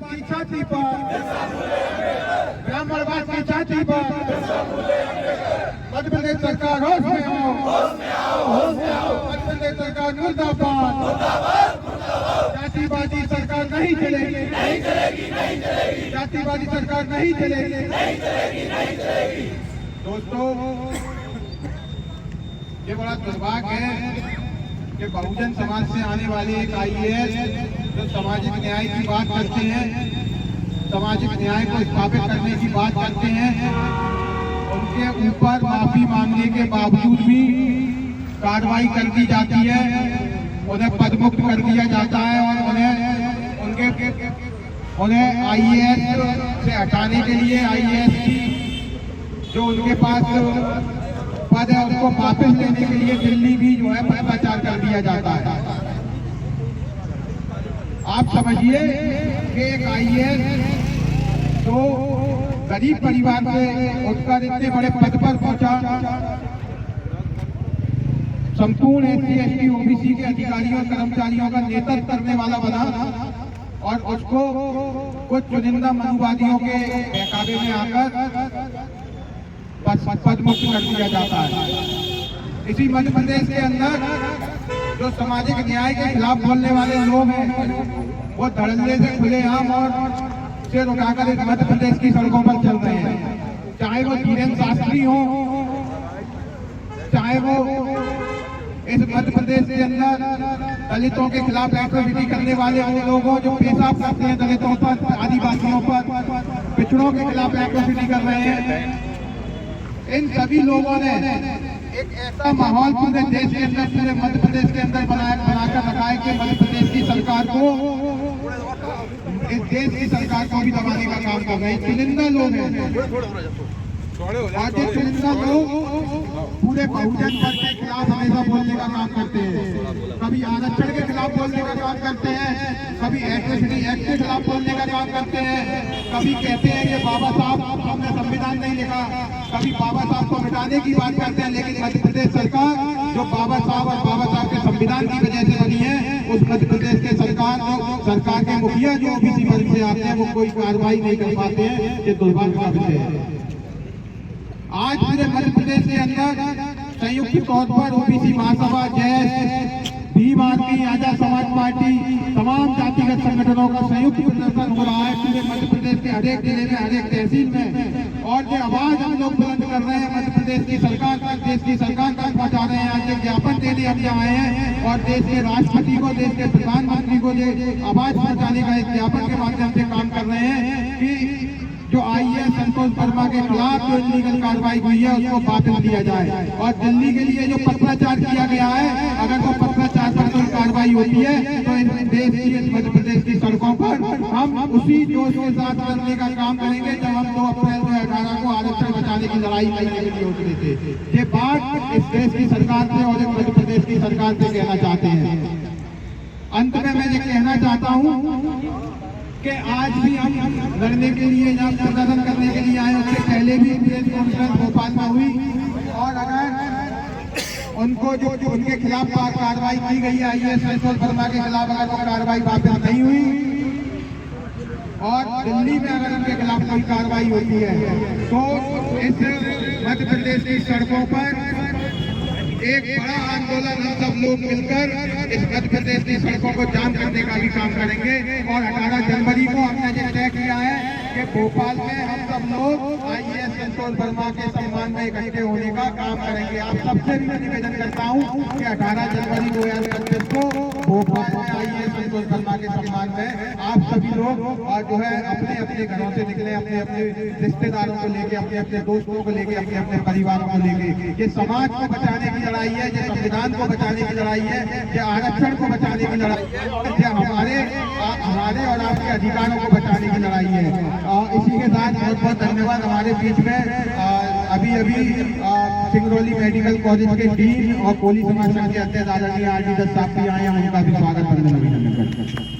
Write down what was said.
की छाती पर, ब्राह्मणवाद की छाती पर मध्य प्रदेश सरकार होश में आओ, मध्य प्रदेश सरकार मुर्दाबाद, जातिवादी सरकार नहीं चलेगी, जातिवादी सरकार नहीं चलेगी। दोस्तों, ये बड़ा दुर्भाग्य है कि बहुजन समाज से आने वाले एक IAS जो सामाजिक न्याय की बात करते हैं, सामाजिक न्याय को स्थापित करने की बात करते हैं, उनके ऊपर माफी मांगने के बावजूद भी कार्रवाई कर दी जाती है, उन्हें पदमुक्त कर दिया जाता है और उन्हें IAS से हटाने के लिए IAS की जो उनके पास पद है उसको वापस लेने के लिए दिल्ली भी जो है पत्राचार कर दिया जाता है। आप समझिए कि एक IAS जो गरीब परिवार से उठकर इतने बड़े पद पर पहुंचा, संपूर्ण SC ST OBC के अधिकारियों और कर्मचारियों का नेतृत्व करने वाला बना और उसको कुछ चुनिंदा मनुवादियों के बहकावे में आकर पदमुक्त कर दिया जाता है। इसी मध्य प्रदेश के अंदर जो सामाजिक न्याय के खिलाफ बोलने वाले लोग हैं वो धड़ल्ले से खुलेआम और सिर उठाकर इस मध्य प्रदेश की सड़कों पर चल रहे हैं, चाहे वो धीरेन्द्र शास्त्री हो, चाहे वो इस मध्य प्रदेश के अंदर दलितों के खिलाफ एट्रोसिटी करने वाले वो लोग हो जो पेशाब करते हैं दलितों पर, आदिवासियों पर, पिछड़ों के खिलाफ एट्रोसिटी कर रहे हैं। इन सभी लोगों ने एक ऐसा माहौल पूरे देश के अंदर, पूरे मध्य प्रदेश के अंदर बनाकर रखा है कि मध्य प्रदेश की सरकार को, इस देश की सरकार को भी दबाने का काम कर रहे हैं। चुनिंदा लोग हैं, आज चुनिंदा लोग पूरे बहुजन वर्ग के खिलाफ हमेशा बोलने का काम करते हैं, कभी आरक्षण के खिलाफ बोलने का काम करते हैं, कभी एट्रोसिटी एक्ट के खिलाफ बोलने का काम करते हैं, कभी कहते हैं कि बाबा साहब हमने संविधान नहीं लिखा, कभी बाबा साहब को मिटाने की बात करते हैं। लेकिन मध्य प्रदेश सरकार जो बाबा साहब और बाबा साहब के संविधान की वजह से बनी है, उस मध्य प्रदेश के सरकार के मुखिया जो OBC वर्ग से आते हैं वो कोई कार्रवाई नहीं कर पाते हैं। ये दुर्भाग्य का विषय है। आज पूरे मध्य प्रदेश के अंदर संयुक्त तौर पर OBC महासभा, जैस, भीम आदमी, आजाद समाज पार्टी, तमाम जातिगत संगठनों का संयुक्त प्रदर्शन हो रहा है पूरे मध्य प्रदेश के हर एक जिले में, हर एक तहसील में। और जो आवाज हम लोग बुलंद कर रहे हैं मध्य प्रदेश की सरकार तक, देश की सरकार तक पहुंचा रहे हैं। आज एक ज्ञापन देने हम यहाँ आए हैं और देश के राष्ट्रपति को, देश के प्रधानमंत्री को आवाज पहुंचाने का एक ज्ञापन के माध्यम से काम कर रहे हैं कि जो IAS संतोष वर्मा के खिलाफ जो इलीगल कार्रवाई हुई है उसको वापस लिया जाए। और दिल्ली के लिए जो पत्राचार किया गया है, अगर वो पत्राचार पर कोई कार्रवाई होती है तो इस देश की, इस मध्य प्रदेश की सड़कों पर हम उसी जोश के साथ करने का काम करेंगे जब हम 2 अप्रैल 2018 को आरक्षण बचाने की लड़ाई करने के लिए उतरे थे। ये बात इस देश की सरकार से और इस मध्य प्रदेश की सरकार से कहना चाहते हैं। अंत में मैं ये कहना चाहता हूँ कि आज भी हम लड़ने के लिए, यहाँ प्रदर्शन करने के लिए आए। उससे पहले भी प्रेस कॉन्फ्रेंस भोपाल में हुई और अगर उनको जो उनके खिलाफ कार्रवाई की गई है IAS संतोष वर्मा के खिलाफ, अगर वो कार्रवाई वापस नहीं हुई और दिल्ली में अगर उनके खिलाफ कोई कार्रवाई होती है तो इस मध्य प्रदेश की सड़कों पर एक बड़ा आंदोलन हम सब लोग मिलकर इस मध्य प्रदेश की सड़कों को जाम करने का भी काम करेंगे। और 18 जनवरी को हमने ये तय किया है कि भोपाल में हम सब लोग IAS संतोष वर्मा के सम्मान में इकट्ठे होने का काम करेंगे। आप सबसे भी मैं निवेदन करता हूँ कि 18 जनवरी 2025 को भोपाल में IAS संतोष वर्मा के सम्मान में आप सभी लोग जो है अपने अपने घरों से निकले, अपने अपने रिश्तेदारों को लेके, अपने अपने दोस्तों को लेके, अपने अपने परिवारों को लेके। ये समाज को बचाने की लड़ाई है, ये संविधान को बचाने की लड़ाई है, ये आरक्षण को बचाने की लड़ाई है, ये हमारे और आपके अधिकारों को बचाने की लड़ाई है। इसी के साथ बहुत बहुत धन्यवाद। हमारे बीच में अभी सिंगरौली मेडिकल कॉलेज के डीन और कोली समाज संघ के अध्यक्ष आदरणीय RD दत्त साहब भी आए हैं, उनका भी स्वागत करना।